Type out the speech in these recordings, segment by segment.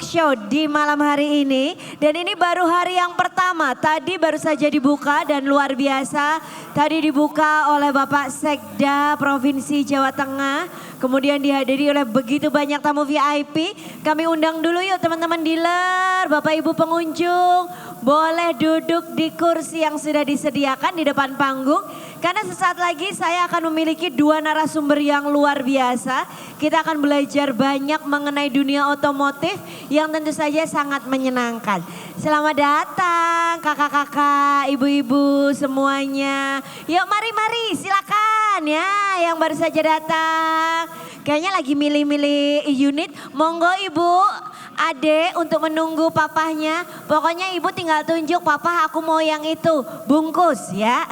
show di malam hari ini. Dan ini baru hari yang pertama, tadi baru saja dibuka dan luar biasa. Tadi dibuka oleh Bapak Sekda Provinsi Jawa Tengah. Kemudian dihadiri oleh begitu banyak tamu VIP. Kami undang dulu yuk teman-teman dealer, Bapak Ibu pengunjung. Boleh duduk di kursi yang sudah disediakan di depan panggung. Karena sesaat lagi saya akan memiliki dua narasumber yang luar biasa. Kita akan belajar banyak mengenai dunia otomotif yang tentu saja sangat menyenangkan. Selamat datang kakak-kakak, ibu-ibu semuanya. Yuk mari-mari silakan ya yang baru saja datang. Kayaknya lagi milih-milih unit. Monggo ibu, adek untuk menunggu papahnya. Pokoknya ibu tinggal tunjuk papa aku mau yang itu. Bungkus ya.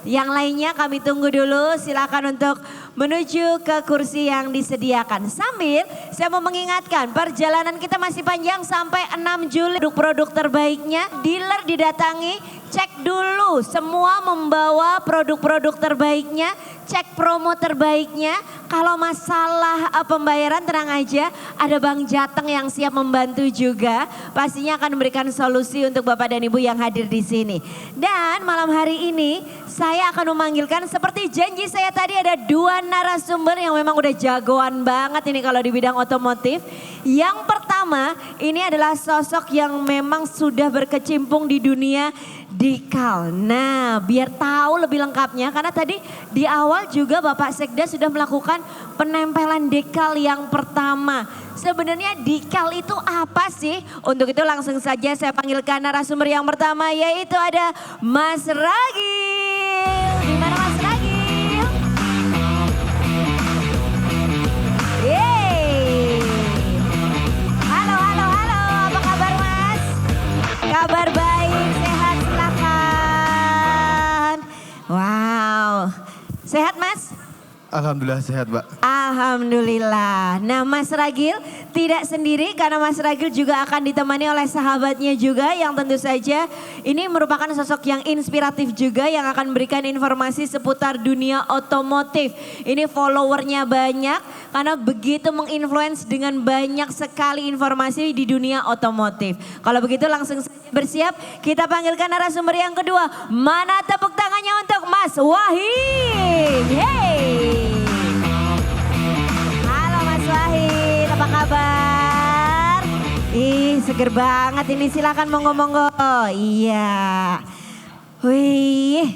Yang lainnya kami tunggu dulu, silakan untuk menuju ke kursi yang disediakan. Sambil saya mau mengingatkan perjalanan kita masih panjang sampai 6 Juli. Produk-produk terbaiknya dealer didatangi, cek dulu semua membawa produk-produk terbaiknya, cek promo terbaiknya. Kalau masalah pembayaran tenang aja, ada Bang Jateng yang siap membantu juga. Pastinya akan memberikan solusi untuk Bapak dan Ibu yang hadir di sini. Dan malam hari ini saya akan memanggilkan seperti janji saya tadi ada dua narasumber yang memang udah jagoan banget ini kalau di bidang otomotif. Yang pertama ini adalah sosok yang memang sudah berkecimpung di dunia Dikal. Nah, biar tahu lebih lengkapnya karena tadi di awal juga Bapak Sekda sudah melakukan penempelan dekal yang pertama. Sebenarnya dikal itu apa sih? Untuk itu langsung saja saya panggilkan narasumber yang pertama yaitu ada Mas Ragil. Di mana Mas Ragil? Yeay. Halo, halo, halo. Apa kabar Mas? Kabar baik, sehat silakan. Wow. Sehat Mas? Alhamdulillah sehat Mbak. Alhamdulillah. Nah Mas Ragil tidak sendiri karena Mas Ragil juga akan ditemani oleh sahabatnya juga yang tentu saja ini merupakan sosok yang inspiratif juga yang akan memberikan informasi seputar dunia otomotif. Ini followernya banyak karena begitu menginfluence dengan banyak sekali informasi di dunia otomotif. Kalau begitu langsung saja bersiap kita panggilkan narasumber yang kedua. Mana tepuk tangannya untuk Mas Wahid. Hey. Wahid, apa kabar? Ih, seger banget ini, silakan monggo-monggo. Iya. Wih,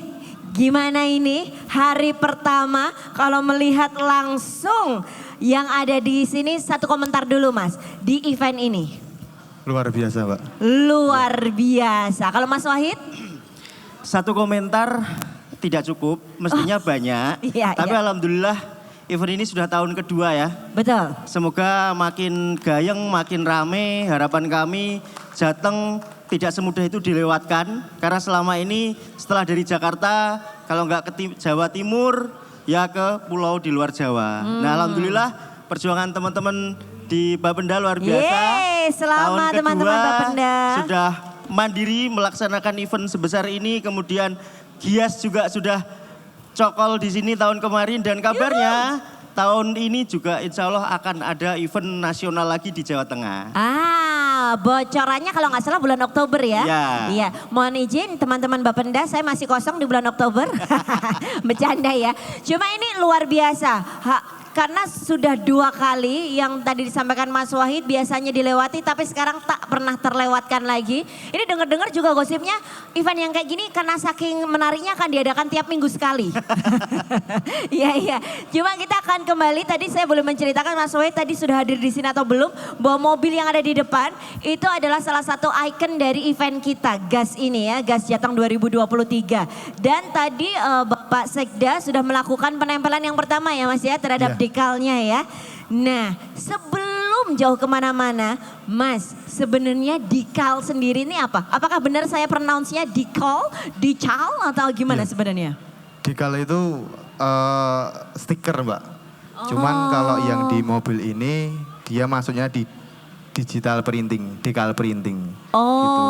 gimana ini hari pertama kalau melihat langsung yang ada di sini, satu komentar dulu Mas di event ini. Luar biasa Mbak. Luar biasa. Kalau Mas Wahid? Satu komentar tidak cukup, mestinya banyak. Iya, tapi iya. Alhamdulillah event ini sudah tahun kedua ya. Betul. Semoga makin gayeng, makin rame. Harapan kami Jateng tidak semudah itu dilewatkan. Karena selama ini setelah dari Jakarta, kalau nggak ke Jawa Timur, ya ke pulau di luar Jawa. Nah Alhamdulillah perjuangan teman-teman di Bapenda luar biasa. Yeay, selamat teman-teman Bapenda. Sudah mandiri melaksanakan event sebesar ini. Kemudian Gias juga sudah cokol di sini tahun kemarin dan kabarnya tahun ini juga insya Allah akan ada event nasional lagi di Jawa Tengah. Bocorannya kalau nggak salah bulan Oktober ya. Ya. Iya, mohon izin teman-teman Bapenda saya masih kosong di bulan Oktober. Bercanda ya. Cuma ini luar biasa. Karena sudah 2 kali yang tadi disampaikan Mas Wahid biasanya dilewati tapi sekarang tak pernah terlewatkan lagi. Ini dengar-dengar juga gosipnya event yang kayak gini karena saking menariknya akan diadakan tiap minggu sekali. Iya, iya. Cuma kita akan kembali tadi saya boleh menceritakan Mas Wahid tadi sudah hadir di sini atau belum. Bahwa mobil yang ada di depan itu adalah salah satu ikon dari event kita. GAS ini ya, GAS Jateng 2023. Dan tadi Bapak Sekda sudah melakukan penempelan yang pertama ya Mas ya terhadap dekalnya ya. Nah sebelum jauh kemana-mana Mas sebenarnya dekal sendiri ini apa? Apakah benar saya pronounce-nya decal atau gimana sebenarnya? Dekal itu stiker Mbak. Cuman kalau yang di mobil ini dia masuknya di digital printing, dekal printing. Gitu.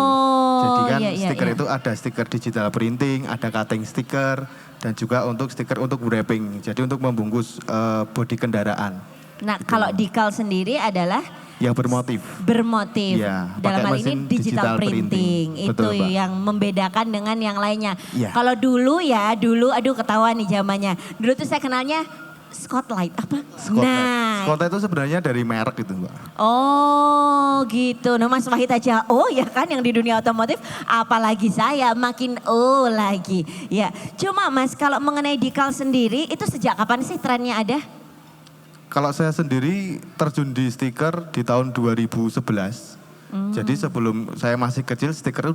Jadi kan stiker itu ada stiker digital printing, ada cutting stiker, dan juga untuk stiker untuk wrapping. Jadi untuk membungkus bodi kendaraan. Nah gitu. Kalau decal sendiri adalah yang bermotif. Bermotif. Iya, Dalam pakai hal ini mesin digital digital printing. printing. Itu Betul, Mbak. yang membedakan dengan yang lainnya. Iya. Kalau dulu aduh ketahuan nih zamannya. Dulu tuh saya kenalnya Spotlight apa? Skotlet. Nah, Skotlet itu sebenarnya dari merek gitu Mbak. oh gitu. Nah Mas Wahid aja, oh ya kan yang di dunia otomotif, apalagi saya makin oh lagi. Ya, cuma Mas kalau mengenai decal sendiri itu sejak kapan sih trennya ada? Kalau saya sendiri terjun di stiker di tahun 2011. Jadi sebelum saya masih kecil stiker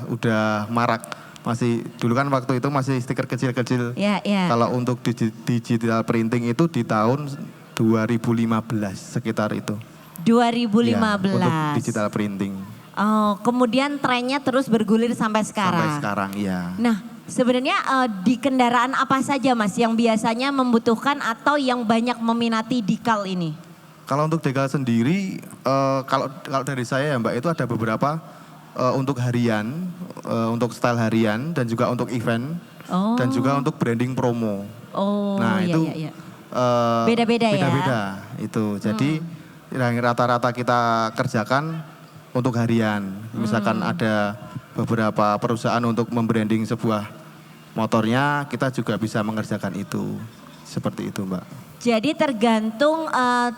udah marak. Masih dulu kan waktu itu masih stiker kecil-kecil. Ya, ya. Kalau untuk digital printing itu di tahun 2015 sekitar itu. 2015. Ya, untuk digital printing. Oh, kemudian trennya terus bergulir sampai sekarang. Sampai sekarang iya. Nah, sebenarnya di kendaraan apa saja Mas yang biasanya membutuhkan atau yang banyak meminati decal ini? Kalau untuk decal sendiri, kalau dari saya ya Mbak itu ada beberapa untuk harian, untuk style harian dan juga untuk event dan juga untuk branding promo. Oh, Nah iya, itu iya. beda-beda ya. Beda-beda itu. Jadi yang rata-rata kita kerjakan untuk harian. Misalkan ada beberapa perusahaan untuk membranding sebuah motornya, kita juga bisa mengerjakan itu. Seperti itu Mbak. Jadi tergantung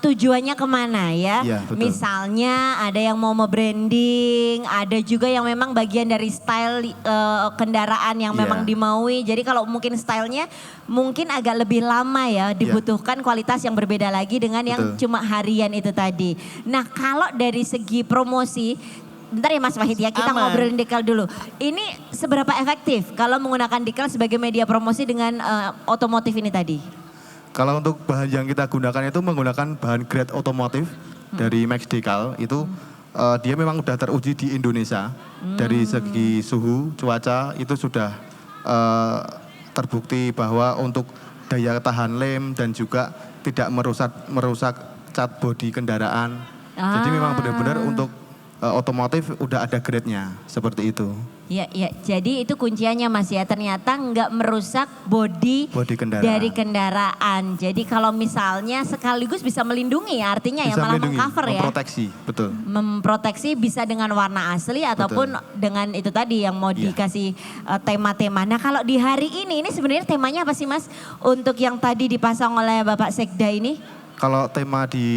tujuannya kemana ya. Iya, betul. Misalnya ada yang mau branding, ada juga yang memang bagian dari style kendaraan yang Iya. memang dimaui. Jadi kalau mungkin stylenya mungkin agak lebih lama ya, dibutuhkan kualitas yang berbeda lagi dengan yang Betul. cuma harian itu tadi. Nah kalau dari segi promosi, bentar ya Mas Wahid ya, kita Aman. ngobrolin decal dulu. Ini seberapa efektif kalau menggunakan decal sebagai media promosi dengan otomotif ini tadi? Kalau untuk bahan yang kita gunakan itu menggunakan bahan grade otomotif dari Max Decal itu dia memang sudah teruji di Indonesia. Dari segi suhu, cuaca itu sudah terbukti bahwa untuk daya tahan lem dan juga tidak merusak cat bodi kendaraan. Jadi memang benar-benar untuk otomotif udah ada grade-nya seperti itu. Ya, jadi itu kunciannya Mas ya, ternyata nggak merusak bodi Kendaraan. dari kendaraan. Jadi kalau misalnya sekaligus bisa melindungi ya, artinya ya Bisa malah melindungi, mengcover ya. memproteksi, betul. Memproteksi bisa dengan warna asli ataupun dengan itu tadi yang mau Iya. dikasih tema-tema. Nah kalau di hari ini sebenarnya temanya apa sih Mas? Untuk yang tadi dipasang oleh Bapak Sekda ini? Kalau tema di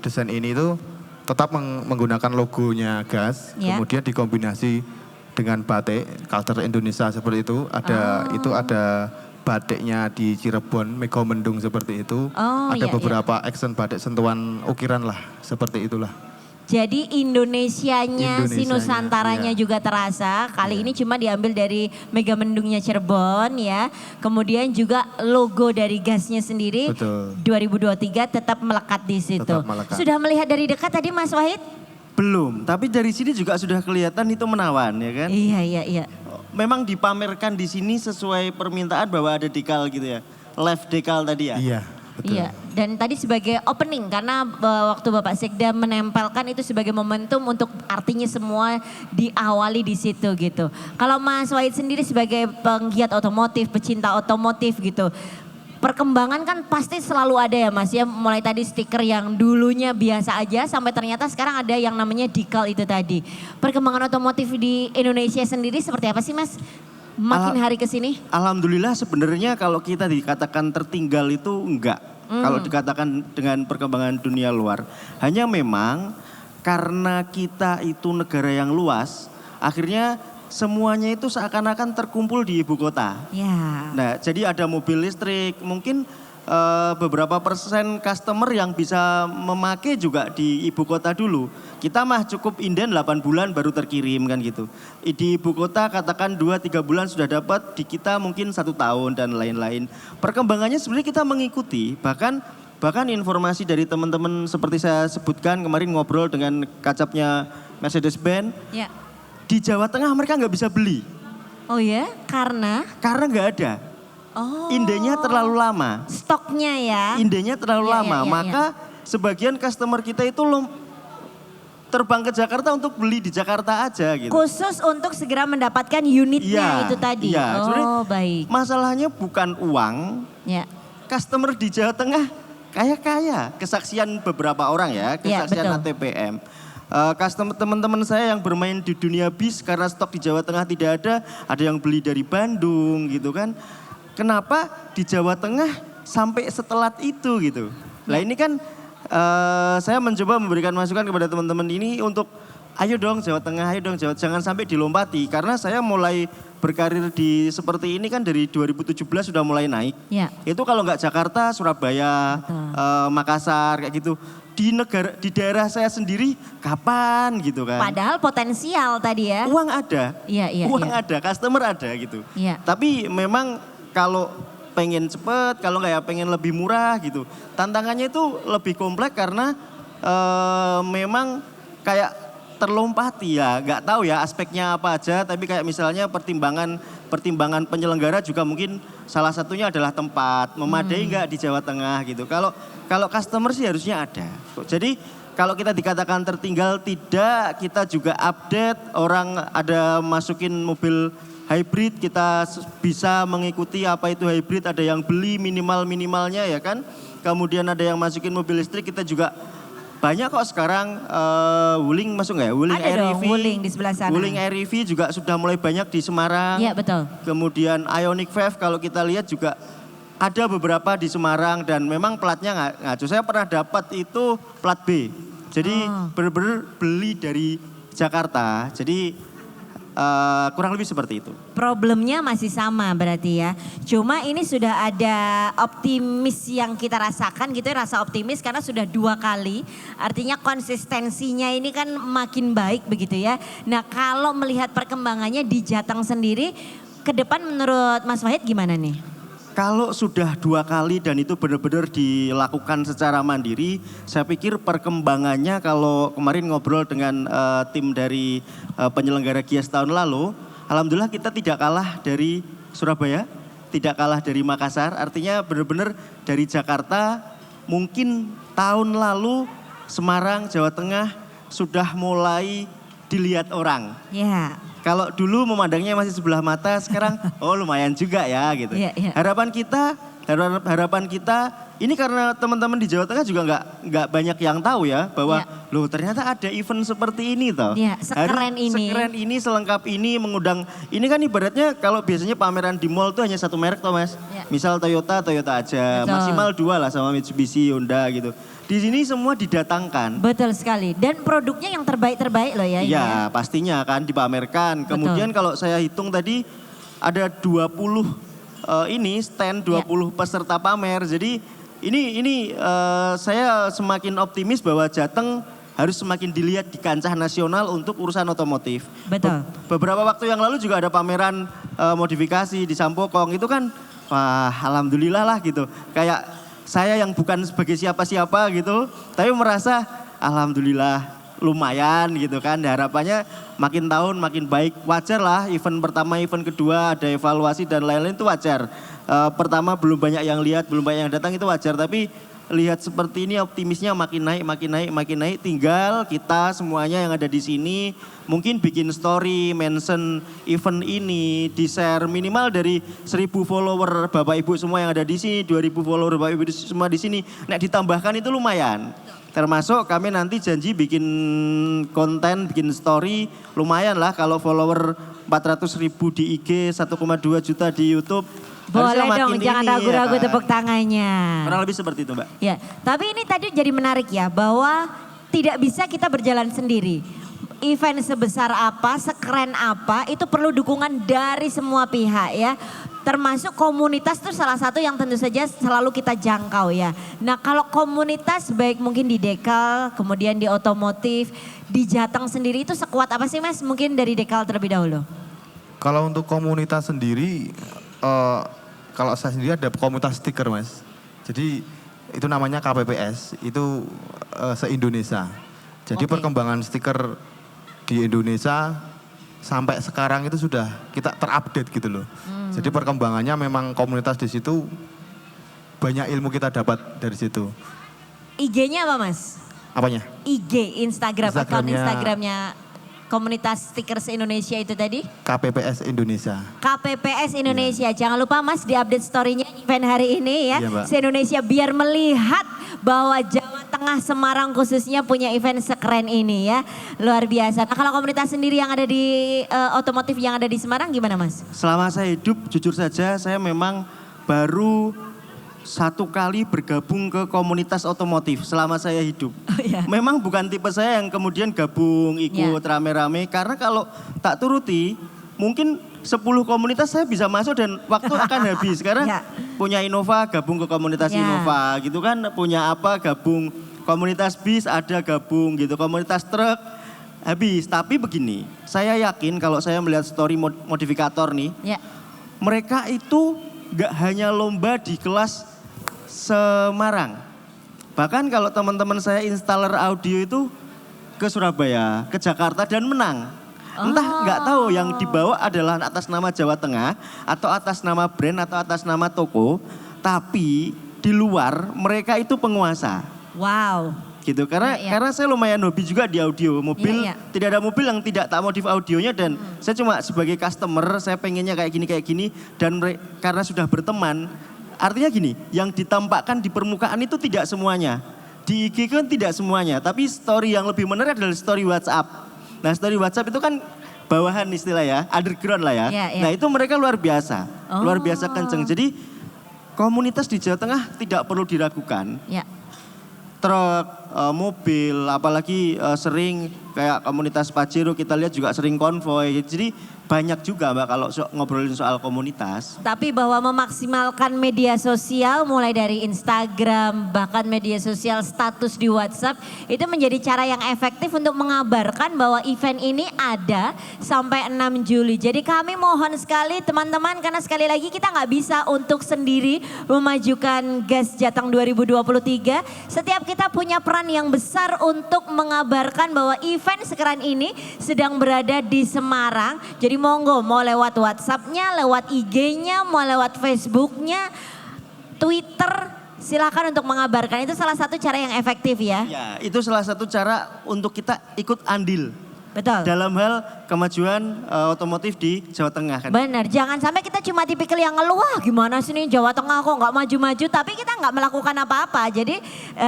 desain ini itu tetap menggunakan logonya gas, Ya. kemudian dikombinasi dengan batik culture Indonesia seperti itu. Itu ada batiknya di Cirebon, Megamendung seperti itu. Oh, ada iya, beberapa action batik sentuhan ukiran lah, seperti itulah. Jadi Indonesianya, si Indonesianya, Nusantaranya iya. juga terasa. Kali ini cuma diambil dari Megamendungnya Cirebon ya. Kemudian juga logo dari gasnya sendiri. Betul. 2023 tetap melekat di situ. Tetap melekat. Sudah melihat dari dekat tadi Mas Wahid? Belum, tapi dari sini juga sudah kelihatan itu menawan ya kan. Iya. Memang dipamerkan di sini sesuai permintaan bahwa ada decal gitu ya. Live decal tadi ya. Iya, betul. Iya, dan tadi sebagai opening karena waktu Bapak Sekda menempelkan itu sebagai momentum untuk artinya semua diawali di situ gitu. Kalau Mas Wahid sendiri sebagai penggiat otomotif, pecinta otomotif gitu, perkembangan kan pasti selalu ada ya Mas ya, mulai tadi stiker yang dulunya biasa aja sampai ternyata sekarang ada yang namanya decal itu tadi. Perkembangan otomotif di Indonesia sendiri seperti apa sih Mas? Makin hari ke sini? Alhamdulillah sebenarnya kalau kita dikatakan tertinggal itu enggak. Kalau dikatakan dengan perkembangan dunia luar. Hanya memang karena kita itu negara yang luas, akhirnya semuanya itu seakan-akan terkumpul di ibu kota. Ya. Nah, jadi ada mobil listrik, mungkin beberapa persen customer yang bisa memakai juga di ibu kota dulu. Kita mah cukup inden 8 bulan baru terkirim kan gitu. Di ibu kota katakan 2-3 bulan sudah dapat, di kita mungkin 1 tahun dan lain-lain. Perkembangannya sebenarnya kita mengikuti, bahkan informasi dari teman-teman seperti saya sebutkan kemarin ngobrol dengan kacapnya Mercedes-Benz. Ya. Di Jawa Tengah mereka nggak bisa beli. Oh ya, karena? Karena nggak ada. Oh. Indenya terlalu lama. Stoknya ya. Indenya terlalu Iya, lama. iya, iya, Maka sebagian customer kita itu terbang ke Jakarta untuk beli di Jakarta aja gitu. Khusus untuk segera mendapatkan unitnya itu tadi. Iya. Sebenarnya Oh baik. masalahnya bukan uang. Ya. Customer di Jawa Tengah kaya kesaksian beberapa orang ya, kesaksian betul. ATPM. Customer teman-teman saya yang bermain di dunia bis karena stok di Jawa Tengah tidak ada yang beli dari Bandung gitu kan. Kenapa di Jawa Tengah sampai setelat itu gitu. Nah ini kan saya mencoba memberikan masukan kepada teman-teman ini untuk ayo dong Jawa Tengah, ayo dong Jawa, jangan sampai dilompati. Karena saya mulai berkarir di seperti ini kan dari 2017 sudah mulai naik. Ya. Itu kalau nggak Jakarta, Surabaya, Makassar kayak gitu. Di daerah saya sendiri kapan gitu kan. Padahal potensial tadi ya. Uang ada, Iya, uang iya. ada, customer ada gitu. Iya. Tapi memang kalau pengen cepet, kalau nggak ya pengen lebih murah gitu. Tantangannya itu lebih kompleks karena memang kayak terlompati ya, nggak tahu ya aspeknya apa aja, tapi kayak misalnya pertimbangan penyelenggara juga mungkin salah satunya adalah tempat, memadai nggak di Jawa Tengah gitu. Kalau customer sih harusnya ada. Jadi kalau kita dikatakan tertinggal tidak, kita juga update, orang ada masukin mobil hybrid, kita bisa mengikuti apa itu hybrid, ada yang beli minimalnya ya kan. Kemudian ada yang masukin mobil listrik, kita juga banyak kok sekarang Wuling masuk nggak ya? Wuling Ada dong, REV. Wuling di sebelah sana. Wuling REV juga sudah mulai banyak di Semarang. Iya betul. Kemudian Ioniq 5 kalau kita lihat juga ada beberapa di Semarang dan memang platnya nggak ngaco. Saya pernah dapat itu plat B. Jadi bener-bener beli dari Jakarta. Jadi kurang lebih seperti itu. Problemnya masih sama berarti ya. Cuma ini sudah ada optimis yang kita rasakan gitu ya, rasa optimis karena sudah 2 kali. Artinya konsistensinya ini kan makin baik begitu ya. Nah kalau melihat perkembangannya di Jateng sendiri, ke depan menurut Mas Wahid gimana nih? Kalau sudah 2 kali dan itu benar-benar dilakukan secara mandiri, saya pikir perkembangannya kalau kemarin ngobrol dengan tim dari penyelenggara Gias tahun lalu, alhamdulillah kita tidak kalah dari Surabaya, tidak kalah dari Makassar, artinya benar-benar dari Jakarta mungkin tahun lalu Semarang, Jawa Tengah sudah mulai dilihat orang. Ya. Kalau dulu memandangnya masih sebelah mata, sekarang oh lumayan juga ya gitu. Iya, iya. Harapan kita ini karena teman-teman di Jawa Tengah juga nggak banyak yang tahu ya bahwa loh ternyata ada event seperti ini toh. Iya, sekeren ini. Sekeren ini, selengkap ini, mengundang. Ini kan ibaratnya kalau biasanya pameran di mall tuh hanya satu merek toh Mas. Iya. Misal Toyota aja, Betul. maksimal 2 lah sama Mitsubishi, Honda gitu. Di sini semua didatangkan. Betul sekali. Dan produknya yang terbaik-terbaik loh ya. ini Ya pastinya kan dipamerkan. Kemudian kalau saya hitung tadi ada 20 stand 20 peserta pamer. Jadi ini saya semakin optimis bahwa Jateng harus semakin dilihat di kancah nasional untuk urusan otomotif. Betul. Beberapa waktu yang lalu juga ada pameran modifikasi di Sampokong. Itu kan wah alhamdulillah lah gitu. Kayak saya yang bukan sebagai siapa-siapa gitu, tapi merasa alhamdulillah lumayan gitu kan. Harapannya makin tahun makin baik, wajar lah event pertama, event kedua ada evaluasi dan lain-lain itu wajar. Pertama belum banyak yang lihat, belum banyak yang datang itu wajar, tapi lihat seperti ini optimisnya makin naik. Tinggal kita semuanya yang ada di sini mungkin bikin story, mention event ini, di-share minimal dari 1.000 follower Bapak Ibu semua yang ada di sini, 2.000 follower Bapak Ibu semua di sini. Nah ditambahkan itu lumayan. Termasuk kami nanti janji bikin konten, bikin story lumayan lah kalau follower 400.000 di IG, 1,2 juta di YouTube. Boleh dong, jangan ragu-ragu kan? tepuk tangannya. Kurang lebih seperti itu Mbak. Ya, tapi ini tadi jadi menarik ya bahwa tidak bisa kita berjalan sendiri. Event sebesar apa, sekeren apa, itu perlu dukungan dari semua pihak ya. Termasuk komunitas itu salah satu yang tentu saja selalu kita jangkau ya. Nah kalau komunitas baik mungkin di Dekal, kemudian di otomotif, di Jateng sendiri itu sekuat apa sih Mas? Mungkin dari Dekal terlebih dahulu. Kalau untuk komunitas sendiri, kalau saya sendiri ada komunitas stiker Mas. Jadi itu namanya KPPS, itu se-Indonesia. Jadi perkembangan stiker di Indonesia sampai sekarang itu sudah kita terupdate gitu loh. Jadi perkembangannya memang komunitas di situ banyak ilmu kita dapat dari situ. IG-nya apa Mas? Apanya? IG, Instagram, account Instagramnya komunitas stickers Indonesia itu tadi? KPPS Indonesia. KPPS Indonesia. Jangan lupa Mas di-update story-nya event hari ini ya. Iya, Mbak. Se-Indonesia biar melihat bahwa Jawa Tengah Semarang khususnya punya event sekeren ini ya. Luar biasa. Nah kalau komunitas sendiri yang ada di otomotif yang ada di Semarang gimana Mas? Selama saya hidup, jujur saja saya memang baru 1 kali bergabung ke komunitas otomotif selama saya hidup. Oh, iya. Memang bukan tipe saya yang kemudian gabung, ikut rame-rame. Karena kalau tak turuti, mungkin 10 komunitas saya bisa masuk dan waktu akan habis. Karena punya Innova, gabung ke komunitas Innova gitu kan. Punya apa, gabung. Komunitas bis ada gabung gitu. Komunitas truk habis. Tapi begini, saya yakin kalau saya melihat story modifikator nih. Mereka itu gak hanya lomba di kelas Semarang. Bahkan kalau teman-teman saya installer audio itu ke Surabaya, ke Jakarta dan menang. Entah nggak tahu yang dibawa adalah atas nama Jawa Tengah atau atas nama brand atau atas nama toko. Tapi di luar mereka itu penguasa. Wow. Gitu karena saya lumayan hobi juga di audio mobil. Tidak ada mobil yang tidak tak modif audionya dan saya cuma sebagai customer saya pengennya kayak gini dan karena sudah berteman. Artinya gini, yang ditampakkan di permukaan itu tidak semuanya. Di IG kan tidak semuanya, tapi story yang lebih menarik adalah story WhatsApp. Nah story WhatsApp itu kan bawahan istilah ya, underground lah ya. Nah itu mereka luar biasa kenceng. Jadi komunitas di Jawa Tengah tidak perlu diragukan. Truk, mobil, apalagi sering kayak komunitas Pajero kita lihat juga sering konvoy. Jadi banyak juga Mbak kalau ngobrolin soal komunitas. Tapi bahwa memaksimalkan media sosial mulai dari Instagram bahkan media sosial status di WhatsApp itu menjadi cara yang efektif untuk mengabarkan bahwa event ini ada sampai 6 Juli. Jadi kami mohon sekali teman-teman karena sekali lagi kita nggak bisa untuk sendiri memajukan GAS Jateng 2023. Setiap kita punya peran yang besar untuk mengabarkan bahwa event sekeren ini sedang berada di Semarang. Jadi monggo mau lewat WhatsApp-nya, lewat IG-nya, mau lewat Facebook-nya, Twitter, silakan untuk mengabarkan. Itu salah satu cara yang efektif ya. Ya, itu salah satu cara untuk kita ikut andil. Betul. Dalam hal kemajuan otomotif di Jawa Tengah kan. Benar, jangan sampai kita cuma tipikal yang ngeluh, gimana sih nih Jawa Tengah kok nggak maju-maju, tapi kita nggak melakukan apa-apa. Jadi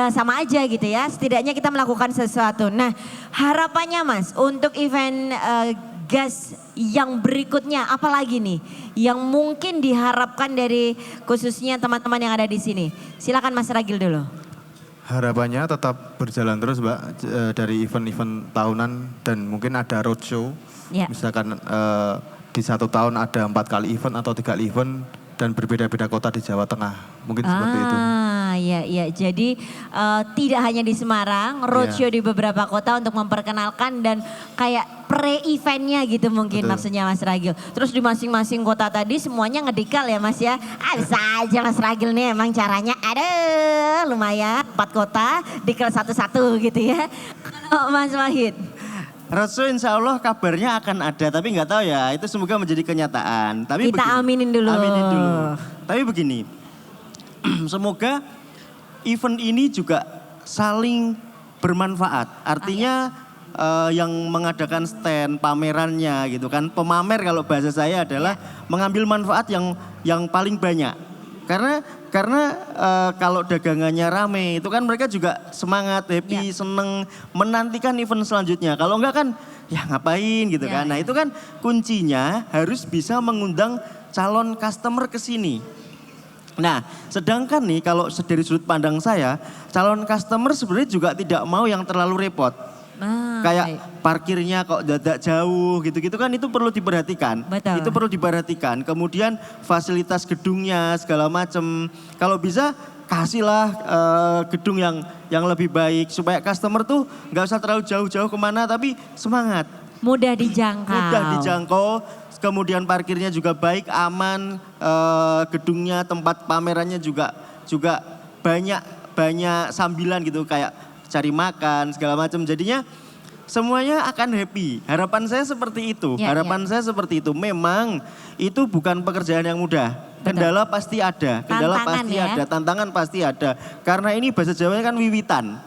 sama aja gitu ya, setidaknya kita melakukan sesuatu. Nah harapannya Mas untuk event GAS yang berikutnya apalagi nih yang mungkin diharapkan dari khususnya teman-teman yang ada di sini. Silakan Mas Ragil dulu. Harapannya tetap berjalan terus Mbak dari event-event tahunan dan mungkin ada roadshow. Misalkan di 1 tahun ada 4 kali event atau 3 kali event dan berbeda-beda kota di Jawa Tengah. Mungkin seperti itu. Iya. Jadi tidak hanya di Semarang, roadshow di beberapa kota untuk memperkenalkan dan kayak pre-eventnya gitu mungkin. Betul. Maksudnya Mas Ragil. Terus di masing-masing kota tadi semuanya ngedikal ya Mas ya. Bisa aja Mas Ragil nih emang caranya. Aduh lumayan 4 kota dikal satu-satu gitu ya. Kalau Mas Wahid. Roadshow insya Allah kabarnya akan ada, tapi nggak tahu ya, itu semoga menjadi kenyataan. Tapi kita aminin dulu. Tapi begini, semoga event ini juga saling bermanfaat. Artinya yang mengadakan stand, pamerannya gitu kan. Pemamer kalau bahasa saya adalah mengambil manfaat yang paling banyak. Karena kalau dagangannya rame itu kan mereka juga semangat, happy, seneng menantikan event selanjutnya. Kalau enggak kan ya ngapain gitu kan. Nah itu kan kuncinya harus bisa mengundang calon customer ke sini. Nah sedangkan nih kalau dari sudut pandang saya calon customer sebenarnya juga tidak mau yang terlalu repot. Kayak parkirnya kok dadak jauh gitu-gitu kan itu perlu diperhatikan. Betul. Itu perlu diperhatikan. Kemudian fasilitas gedungnya segala macam. Kalau bisa kasihlah gedung yang lebih baik supaya customer tuh nggak usah terlalu jauh-jauh kemana tapi semangat. Mudah dijangkau. Kemudian parkirnya juga baik, aman, gedungnya, tempat pamerannya juga banyak sambilan gitu kayak cari makan segala macam. Jadinya semuanya akan happy. Harapan saya seperti itu. Saya seperti itu. Memang itu bukan pekerjaan yang mudah. Kendala pasti ada. Tantangan pasti ada. Tantangan pasti ada. Karena ini bahasa Jawanya kan wiwitan.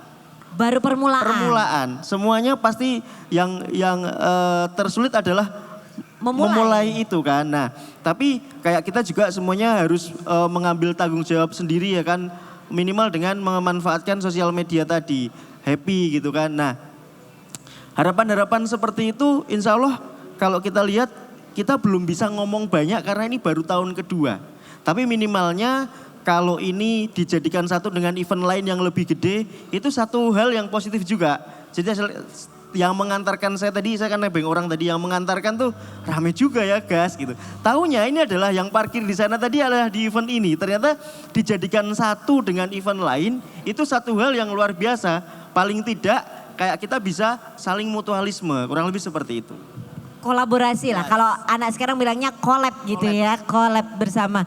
Baru permulaan. Permulaan. Semuanya pasti yang tersulit adalah memulai itu kan. Nah, tapi kayak kita juga semuanya harus mengambil tanggung jawab sendiri ya kan. Minimal dengan memanfaatkan sosial media tadi. Happy gitu kan. Nah, harapan-harapan seperti itu insya Allah kalau kita lihat kita belum bisa ngomong banyak karena ini baru tahun kedua. Tapi minimalnya kalau ini dijadikan satu dengan event lain yang lebih gede, itu satu hal yang positif juga. Jadi yang mengantarkan saya tadi, saya kan nebeng orang tadi yang mengantarkan tuh rame juga ya gas gitu. Taunya ini adalah yang parkir di sana tadi adalah di event ini. Ternyata dijadikan satu dengan event lain, itu satu hal yang luar biasa. Paling tidak kayak kita bisa saling mutualisme, kurang lebih seperti itu. Kolaborasi lah, kalau anak sekarang bilangnya collab gitu ya, collab bersama.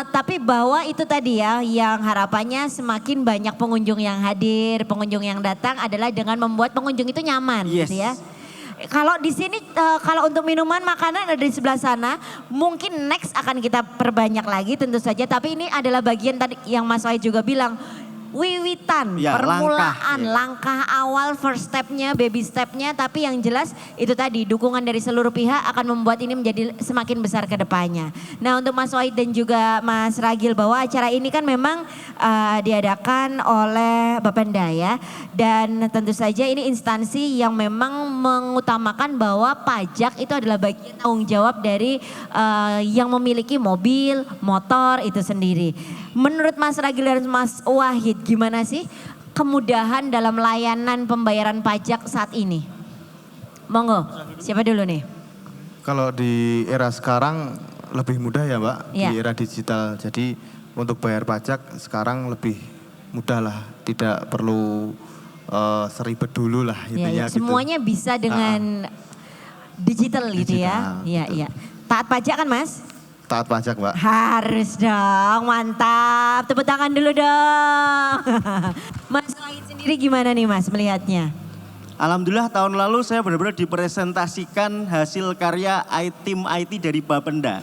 Tapi bahwa itu tadi ya, yang harapannya semakin banyak pengunjung yang hadir, pengunjung yang datang adalah dengan membuat pengunjung itu nyaman gitu ya. Kalau di sini, kalau untuk minuman, makanan ada di sebelah sana, mungkin next akan kita perbanyak lagi tentu saja. Tapi ini adalah bagian tadi yang Mas Wahid juga bilang, wiwitan, ya, permulaan, langkah awal, first stepnya, baby stepnya. Tapi yang jelas itu tadi dukungan dari seluruh pihak akan membuat ini menjadi semakin besar ke depannya. Nah untuk Mas Wahid dan juga Mas Ragil bahwa acara ini kan memang diadakan oleh Bapenda ya. Dan tentu saja ini instansi yang memang mengutamakan bahwa pajak itu adalah bagian tanggung jawab dari yang memiliki mobil, motor itu sendiri. Menurut Mas Ragil dan Mas Wahid, gimana sih kemudahan dalam layanan pembayaran pajak saat ini? Monggo, siapa dulu nih? Kalau di era sekarang lebih mudah ya Mbak, Ya. di era digital. Jadi untuk bayar pajak sekarang lebih mudah lah, tidak perlu seribet dulu lah intinya gitu. Semuanya bisa dengan digital gitu ya. Iya, iya. Taat pajak kan Mas? Taat pajak Mbak. Harus dong, mantap. Tepuk tangan dulu dong. Mas Wahid sendiri gimana nih Mas melihatnya? Alhamdulillah tahun lalu saya benar-benar dipresentasikan hasil karya tim IT dari Bapenda.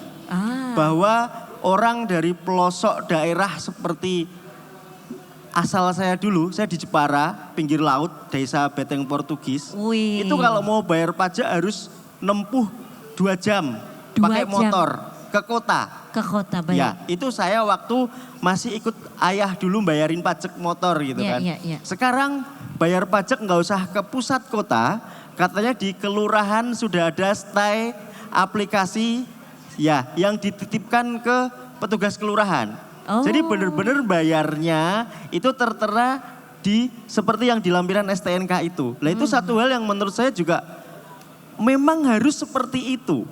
Bahwa orang dari pelosok daerah seperti asal saya dulu, saya di Jepara, pinggir laut, desa Beteng Portugis. Wih. Itu kalau mau bayar pajak harus nempuh 2 jam pakai motor ke kota. Ke kota, baik. Ya, itu saya waktu masih ikut ayah dulu bayarin pajak motor gitu kan. Iya. Sekarang bayar pajak nggak usah ke pusat kota, katanya di kelurahan sudah ada stay aplikasi ya yang dititipkan ke petugas kelurahan. Jadi benar-benar bayarnya itu tertera di seperti yang di lampiran STNK itu. Nah itu satu hal yang menurut saya juga memang harus seperti itu.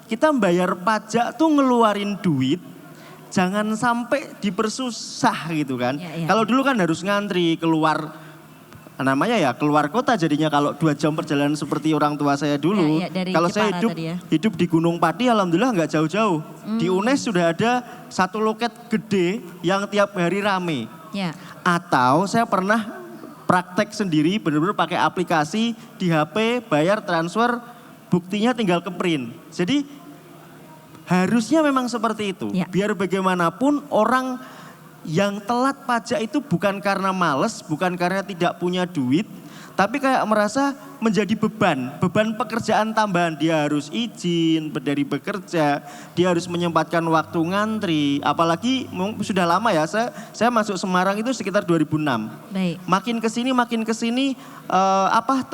Kita bayar pajak tuh ngeluarin duit, jangan sampai dipersusah gitu kan. Ya. Kalau dulu kan harus ngantri keluar, namanya ya keluar kota jadinya kalau 2 jam perjalanan seperti orang tua saya dulu. Dari kalau saya Jepara hidup di Gunung Pati alhamdulillah nggak jauh-jauh. Di UNES sudah ada satu loket gede yang tiap hari rame. Ya. Atau saya pernah praktek sendiri benar-benar pakai aplikasi di HP, bayar transfer, buktinya tinggal ke print. Jadi harusnya memang seperti itu. Ya. Biar bagaimanapun orang yang telat pajak itu bukan karena males, bukan karena tidak punya duit, tapi kayak merasa menjadi beban pekerjaan tambahan. Dia harus izin dari bekerja, dia harus menyempatkan waktu ngantri. Apalagi sudah lama ya, saya masuk Semarang itu sekitar 2006. Baik. Makin kesini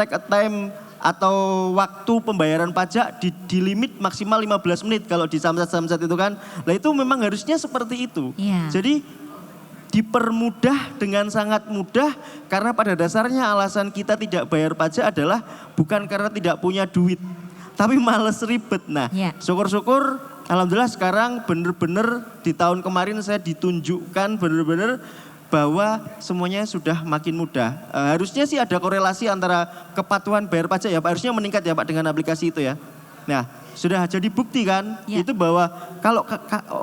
take a time atau waktu pembayaran pajak di limit maksimal 15 menit kalau di Samsat itu kan. Nah itu memang harusnya seperti itu. Iya. Jadi dipermudah dengan sangat mudah karena pada dasarnya alasan kita tidak bayar pajak adalah bukan karena tidak punya duit, tapi males ribet. Nah Ya. syukur-syukur alhamdulillah sekarang bener-bener di tahun kemarin saya ditunjukkan bener-bener bahwa semuanya sudah makin mudah. Harusnya sih ada korelasi antara kepatuhan bayar pajak ya Pak, harusnya meningkat ya Pak dengan aplikasi itu ya. Nah sudah jadi bukti kan Ya. itu bahwa kalau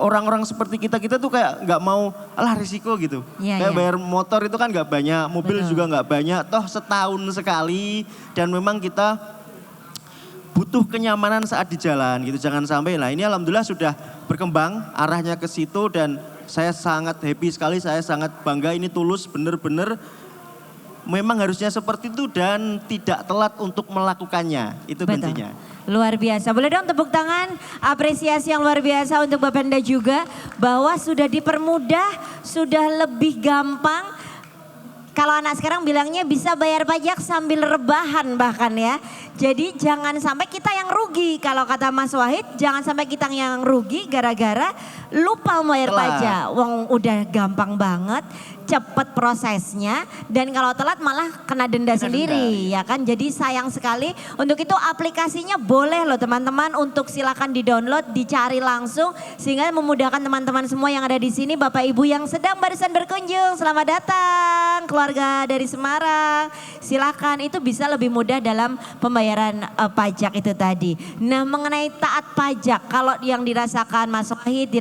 orang-orang seperti kita tuh kayak nggak mau risiko gitu. Ya, Kayak ya. bayar motor itu kan nggak banyak, mobil Betul. juga nggak banyak, toh setahun sekali dan memang kita butuh kenyamanan saat di jalan gitu. Jangan sampai, nah ini alhamdulillah sudah berkembang arahnya ke situ dan saya sangat happy sekali, saya sangat bangga ini Tulus bener-bener memang harusnya seperti itu dan tidak telat untuk melakukannya. Itu Betul. kuncinya. Luar biasa. Boleh dong tepuk tangan apresiasi yang luar biasa untuk Bapenda juga. Bahwa sudah dipermudah, sudah lebih gampang. Kalau anak sekarang bilangnya bisa bayar pajak sambil rebahan bahkan ya. Jadi jangan sampai kita yang rugi. Kalau kata Mas Wahid, jangan sampai kita yang rugi gara-gara lupa bayar Telat. pajak. Wong udah gampang banget, cepet prosesnya. Dan kalau telat malah kena denda sendiri ya kan. Jadi sayang sekali. Untuk itu aplikasinya boleh loh teman-teman untuk silakan di-download, dicari langsung. Sehingga memudahkan teman-teman semua yang ada di sini. Bapak Ibu yang sedang barusan berkunjung, selamat datang. Keluarga dari Semarang, silakan itu bisa lebih mudah dalam pembayaran pajak itu tadi. Nah mengenai taat pajak, kalau yang dirasakan Mas Wahid,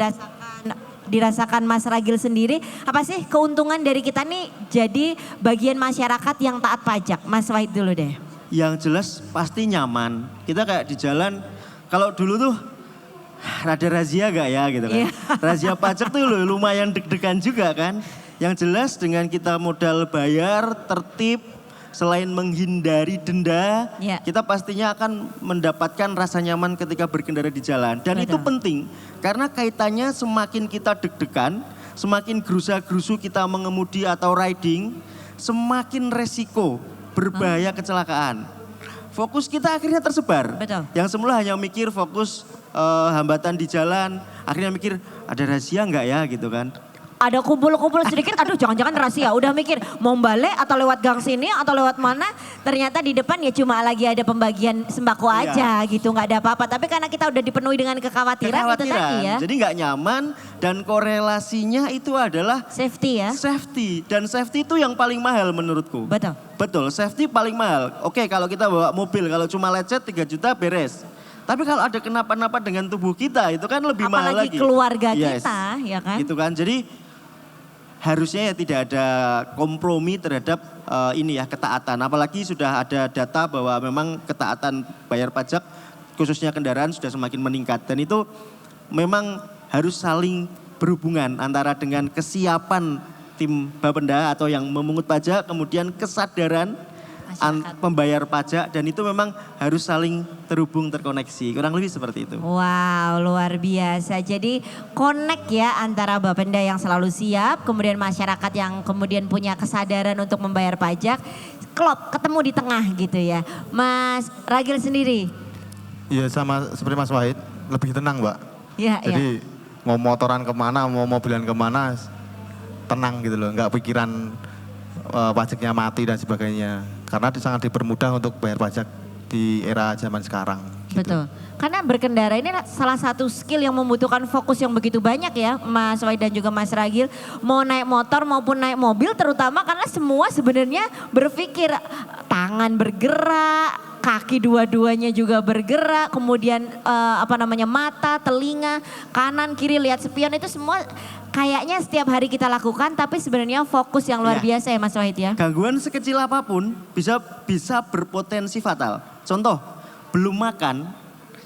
dirasakan Mas Ragil sendiri, apa sih keuntungan dari kita nih jadi bagian masyarakat yang taat pajak? Mas Wahid dulu deh. Yang jelas pasti nyaman. Kita kayak di jalan, kalau dulu tuh rada razia gak ya gitu kan. Iya. Razia pajak tuh lumayan deg-degan juga kan. Yang jelas dengan kita modal bayar, tertib, selain menghindari denda, Iya. kita pastinya akan mendapatkan rasa nyaman ketika berkendara di jalan. Dan itu Betul. penting karena kaitannya semakin kita deg-degan, semakin gerusa-gerusu kita mengemudi atau riding, semakin resiko berbahaya kecelakaan. Fokus kita akhirnya tersebar. Betul. Yang semula hanya mikir fokus hambatan di jalan, akhirnya mikir ada rahasia enggak ya gitu kan. Ada kumpul-kumpul sedikit, aduh jangan-jangan rahasia. Udah mikir mau balik atau lewat gang sini atau lewat mana. Ternyata di depan ya cuma lagi ada pembagian sembako Iya. aja gitu. Gak ada apa-apa. Tapi karena kita udah dipenuhi dengan kekhawatiran itu tadi ya. Jadi nggak nyaman dan korelasinya itu adalah Safety ya. safety. Dan safety itu yang paling mahal menurutku. Betul. Betul, safety paling mahal. Oke, kalau kita bawa mobil, kalau cuma lecet 3 juta beres. Tapi kalau ada kenapa-napa dengan tubuh kita itu kan lebih mahal Apalagi lagi. keluarga Yes. kita ya kan. Gitu kan, jadi harusnya ya tidak ada kompromi terhadap ini ya ketaatan. Apalagi sudah ada data bahwa memang ketaatan bayar pajak khususnya kendaraan sudah semakin meningkat. Dan itu memang harus saling berhubungan antara dengan kesiapan tim Bapenda atau yang memungut pajak, kemudian kesadaran Masyarakat. pembayar pajak dan itu memang harus saling terhubung, terkoneksi. Kurang lebih seperti itu. Wow, luar biasa. Jadi connect ya antara Bapenda yang selalu siap, kemudian masyarakat yang kemudian punya kesadaran untuk membayar pajak. Klop, ketemu di tengah gitu ya. Mas Ragil sendiri. Iya sama seperti Mas Wahid, lebih tenang Mbak. Ya, ya. Jadi mau motoran kemana, mau mobilan kemana, tenang gitu loh. Nggak pikiran pajaknya mati dan sebagainya. Karena sangat dipermudah untuk bayar pajak di era zaman sekarang. Gitu. Betul. Karena berkendara ini salah satu skill yang membutuhkan fokus yang begitu banyak ya Mas Wahid dan juga Mas Ragil. Mau naik motor maupun naik mobil terutama karena semua sebenarnya berpikir tangan bergerak, kaki dua-duanya juga bergerak, kemudian mata, telinga, kanan, kiri lihat spion itu semua kayaknya setiap hari kita lakukan tapi sebenarnya fokus yang luar Ya. biasa ya Mas Wahid ya. Gangguan sekecil apapun bisa berpotensi fatal. Contoh, belum makan,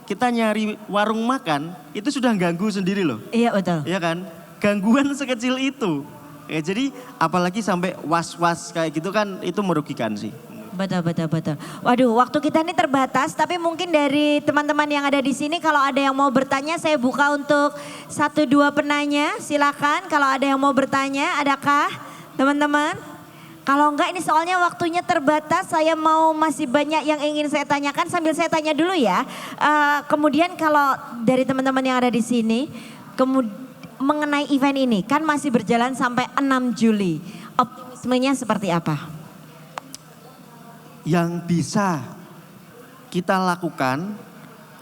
kita nyari warung makan, itu sudah ganggu sendiri loh. Iya betul. Iya kan? Gangguan sekecil itu. Ya, jadi apalagi sampai was-was kayak gitu kan itu merugikan sih. Betul. Waduh, waktu kita ini terbatas, tapi mungkin dari teman-teman yang ada di sini kalau ada yang mau bertanya saya buka untuk 1-2 penanya, silakan kalau ada yang mau bertanya, adakah teman-teman? Kalau enggak ini soalnya waktunya terbatas, saya mau masih banyak yang ingin saya tanyakan sambil saya tanya dulu ya. Kemudian kalau dari teman-teman yang ada di sini, mengenai event ini kan masih berjalan sampai 6 Juli, optimismenya seperti apa? Yang bisa kita lakukan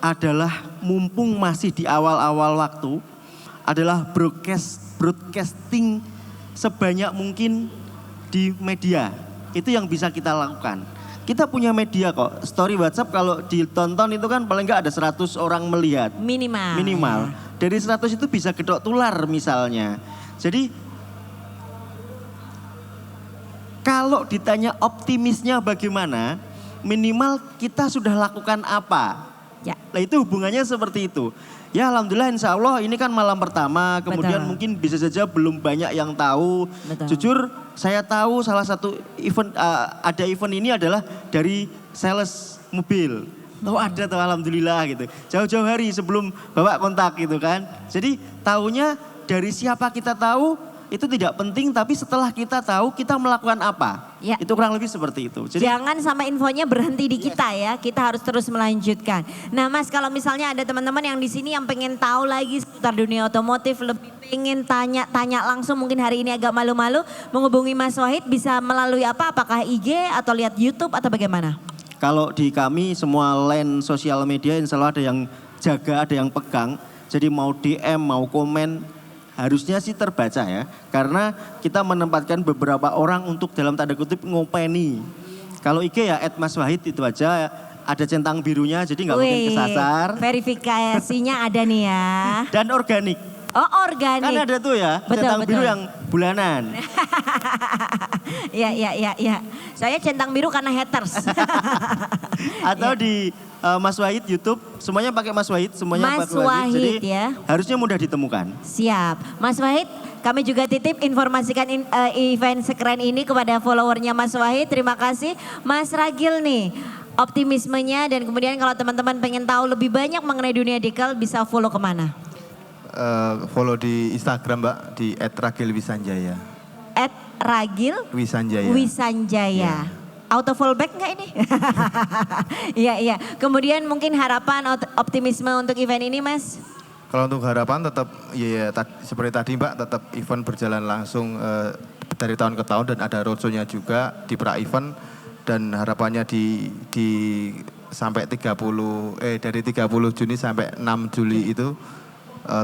adalah mumpung masih di awal-awal waktu adalah broadcasting sebanyak mungkin di media. Itu yang bisa kita lakukan. Kita punya media kok. Story WhatsApp kalau ditonton itu kan paling enggak ada 100 orang melihat. Minimal. Dari 100 itu bisa gedok tular misalnya. Jadi kalau ditanya optimisnya bagaimana, minimal kita sudah lakukan apa. Ya. Nah itu hubungannya seperti itu. Ya alhamdulillah insya Allah ini kan malam pertama. Kemudian Betul. mungkin bisa saja belum banyak yang tahu. Betul. Jujur saya tahu salah satu event, ada event ini adalah dari sales mobil. Oh ada tuh alhamdulillah gitu. Jauh-jauh hari sebelum bawa kontak gitu kan. Jadi tahunya dari siapa kita tahu itu tidak penting, tapi setelah kita tahu kita melakukan apa. Ya. Itu kurang lebih seperti itu. Jadi Jangan sampai infonya berhenti di kita ya, kita harus terus melanjutkan. Nah Mas, kalau misalnya ada teman-teman yang di sini yang pengen tahu lagi seputar dunia otomotif, lebih pengen tanya langsung, mungkin hari ini agak malu-malu, menghubungi Mas Wahid bisa melalui apa? Apakah IG atau lihat YouTube atau bagaimana? kalau di kami semua line sosial media insya Allah ada yang jaga, ada yang pegang. Jadi mau DM, mau komen, harusnya sih terbaca ya. Karena kita menempatkan beberapa orang untuk dalam tanda kutip ngopeni. Kalau IG ya @maswahid itu aja, ada centang birunya jadi nggak mungkin Wih, kesasar. Verifikasinya ada nih ya. Dan organik. Oh organik. Kan ada tuh ya, Betul, centang biru betul. yang bulanan. Ya. Saya centang biru karena haters. Atau di Mas Wahid YouTube, semuanya pakai Mas Wahid, semuanya Mas pakai Wahid, Jadi ya. harusnya mudah ditemukan. Siap. Mas Wahid, kami juga titip informasikan event sekeren ini kepada followernya Mas Wahid. Terima kasih. Mas Ragil nih, optimismenya dan kemudian kalau teman-teman pengen tahu lebih banyak mengenai dunia decal bisa follow kemana? Follow di Instagram Mbak di @ragilwisanjaya. @Ragil Wisanjaya. Wisanjaya. Auto fallback enggak ini? Iya. Kemudian mungkin harapan optimisme untuk event ini Mas? Kalau untuk harapan tetap seperti tadi Mbak, tetap event berjalan langsung dari tahun ke tahun dan ada roadshow-nya juga di pra event dan harapannya di sampai dari 30 Juni sampai 6 Juli itu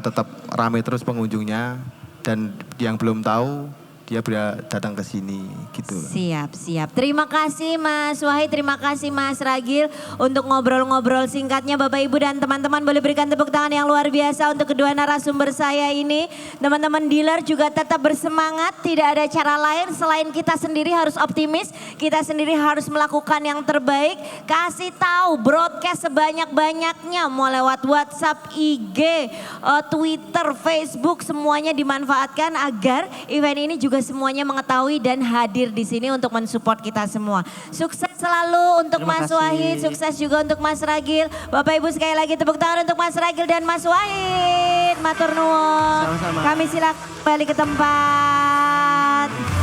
tetap ramai terus pengunjungnya dan yang belum tahu dia bisa datang ke sini gitu. Siap. Terima kasih Mas Wahid, terima kasih Mas Ragil untuk ngobrol-ngobrol singkatnya. Bapak Ibu dan teman-teman boleh berikan tepuk tangan yang luar biasa untuk kedua narasumber saya ini. Teman-teman dealer juga tetap bersemangat, tidak ada cara lain selain kita sendiri harus optimis, kita sendiri harus melakukan yang terbaik. Kasih tahu, broadcast sebanyak-banyaknya mau lewat WhatsApp, IG, Twitter, Facebook, semuanya dimanfaatkan agar event ini juga semuanya mengetahui dan hadir di sini untuk mensupport kita semua. Sukses selalu untuk Terima Mas kasih. Wahid, sukses juga untuk Mas Ragil. Bapak Ibu sekali lagi tepuk tangan untuk Mas Ragil dan Mas Wahid. Matur nuwun. Sama-sama. Kami silakan kembali ke tempat.